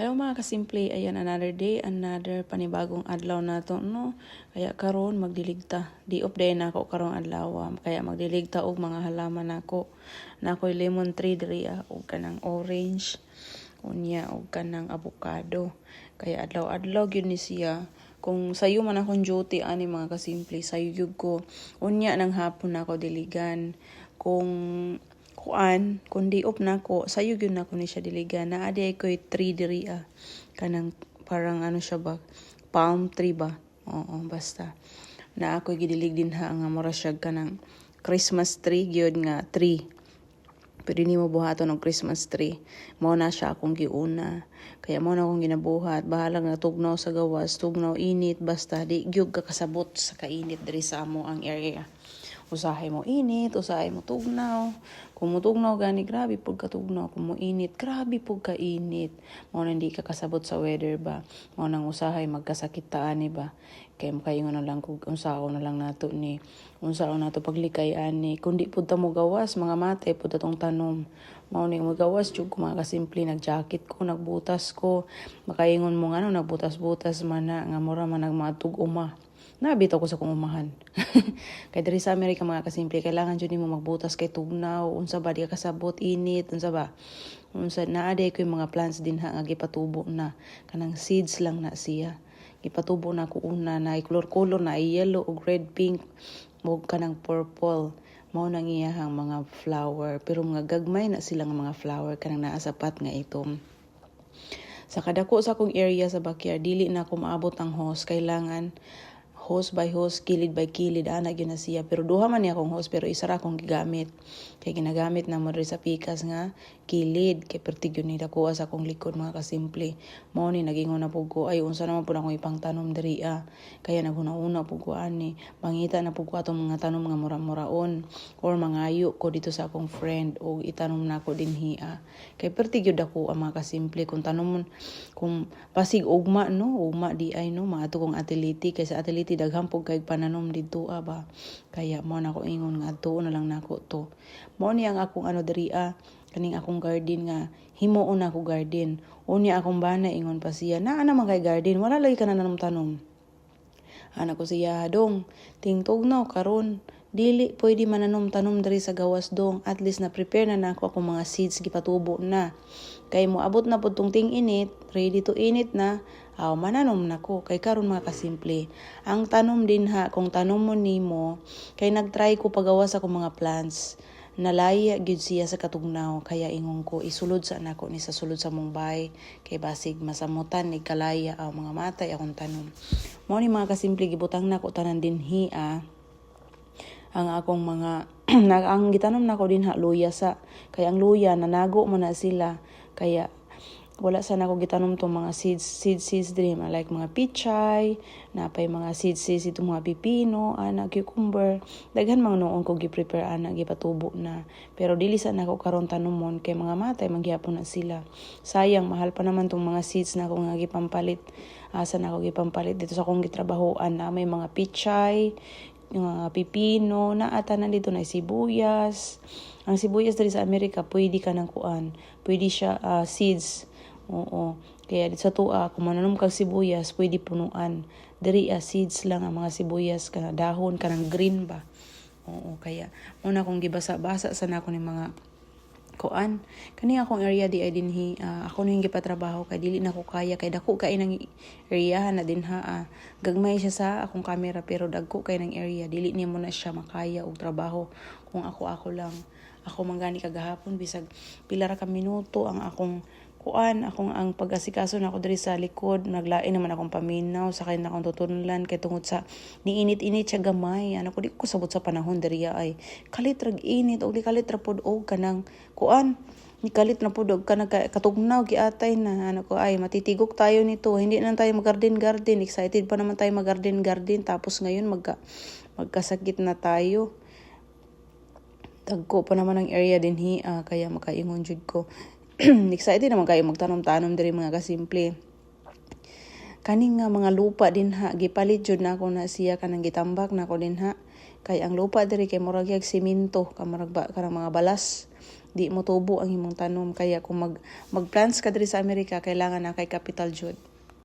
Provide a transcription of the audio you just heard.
Hello mga kasimple, ayan another day, another panibagong adlaw nato no. Kaya karon magdiligta. Di off day na ako karong adlaw, kaya magdiligta og mga halaman nako. Nakoy lemon tree diri og kanang orange, unya og kanang avocado. Kaya adlaw-adlaw gyud ni siya. Kung sayo man akong duty ani mga kasimple, sayo gyud ko. Unya nang hapon nako diligan. Kung di op na ko, sayo gyud na ko ni siya diligan. Naadi ko 3 diri kanang parang ano siya ba, palm tree ba? Oo, basta. Na ako gidilig din ha nga mura siya kanang Christmas tree gyud nga tree. Pero ni mo buhaton og Christmas tree. Mao na siya akong giuna. Kaya mao na akong ginabuhat. Bahala nga tugnaw sa gawas, tugnaw init, basta di gyud ka kasabot sa kainit diri sa amo ang area. Usahay mo init, usahay mo tugnaw. Kung mo tugnaw gani, grabe pug ka tugnaw. Kung mo init, grabe pug ka init. Mao na hindi ka kasabot sa weather ba. Mao nang usahay magkasakitaan ni ba. Kaya makaingon na lang kung unsaon na lang nato ni. Unsaon nato paglikay ani. Kung di pud ta mo gawas, mga mate pud atong tanom. Mao ni mo gawas jud ko mga kasimple, nag-jacket ko, nagbutas ko. Makaingon mo ngano nagbutas-butas man na nga mura man nagmatug uma. Nabito ko sa kong umahan. Kay diri sa Amerika mga kasimple, kailangan jud nimo magbutas kay tugnaw, unsa ba di ka kasabot init, unsa ba? Unsa naade ko yung mga plants din nga gipatubo na kanang seeds lang na siya. Gipatubo na ko una na color na yellow ug red, pink, ug kanang purple. Mao nang iyahang mga flower, pero mga gagmay na sila nga mga flower kanang naa sapat nga itom. Sa kadako sa akong area sa backyard, dili na ako maabot ang hose, kailangan hose by hose, kilid by kilid, ana gyud na siya. Pero duha man ni akong hose, pero isa ra akong gigamit. Kay ginagamit na mo rin sa pikas nga kilid. Kay pertig yun ni dakuha sa akong likod mga kasimple. Mao ni nagingon na pug ko, ay unsa naman pud akong ipangtanom diri Kaya naguna-una pug ko ani. Mangita na pug ko atong mga tanom nga mura-muraon or mangayo ko dito sa akong friend o itanom na ko dinhi Kay pertig yun dakuha mga kasimple. Kung tanom kung pasig ugma no, ugma di ay no, maato kong atiliti. Kay sa atiliti daghang pug kay pananom dito ba. Kaya mo na ko ingon nga adto na lang nako to. Mo ni ang akong ano diri kaning akong garden nga himuon ako garden. Unya akong bana ingon pa siya, naa naman kay garden, wala lagi ka na tanom. Ana ko siya, dong, tingtugnaw karon. Dili pwede mananom tanom diri sa gawas dong. At least na prepare na nako akong mga seeds gipatubo na. Kay mo abot na pud tong ting init, ready to init na. Mananom nako kay karon mga kasimple. Ang tanom din kung tanom mo nimo, kay nagtry ko pagawas ako mga plants. Nalaya gyud siya sa katugnaw, kaya ingon ko isulod sa nako ni sa sulod sa Mumbai kay basig masamutan ni kalaya mga matay akong tanom. Mao ni mga kasimple gibutang nako tanan dinhi ang akong mga ang gitanom nako din luya kay ang luya nanago man na sila kaya wala sana ako gitanom tong mga seeds din like mga pichay, napay mga seeds itong mga pipino, cucumber, daghan mga noon ko gi-prepare gipatubo na. Pero dili sana ako karon tanomon kay mga matay mangyapon na sila. Sayang mahal pa naman tong mga seeds na ako nga gipampalit. Asa na ako gipampalit dito sa akong gitrabahoan na may mga pichay, mga pipino, na dito na sibuyas. Ang sibuyas diri sa Amerika pwede ka nang kuan, pwede siya seeds. Oo. Kaya sa kung mananom kang sibuyas, pwede punuan. Diri seeds lang ang mga sibuyas kana dahon kanang green ba. Oo, kaya muna akong gibasa-basa sa nako ni mga kuan. Kani akong area di ay dinhi ako ning gipatrabaho kay dili na ko kaya kay dako kay nang area na din gagmay siya sa akong camera pero dagko kay nang area dili nimo na siya makaya og trabaho kung ako lang. Ako manggani kagahapon bisag pila ra ka minuto ang akong ang pag-asikaso na ako diri sa likod, naglain naman akong paminaw, sakay na akong tutunlan, kay tungod sa niinit-init siya gamay, ko di ko sabot sa panahon diri ay, kalit rag init, o di kalit ra pod og kanang ni kalit na pod og kanang katugnaw, giatay na, matitigok tayo nito, hindi na tayo mag-garden, excited pa naman tayo mag-garden, tapos ngayon magkasakit na tayo. Tagko pa naman ang area dinhi, kaya makaingon jud ko. Excited naman kayo magtanom-tanom diri mga kasimple. Kaning nga mga lupa din gipalit jud na ako na siya kanang gitambak na ako din kay ang lupa diri kay murag yag semento, kamurag ba kanang mga balas. di mo tubo ang imong tanom. Kaya kung mag-plants ka diri sa Amerika, kailangan na kay capital jud.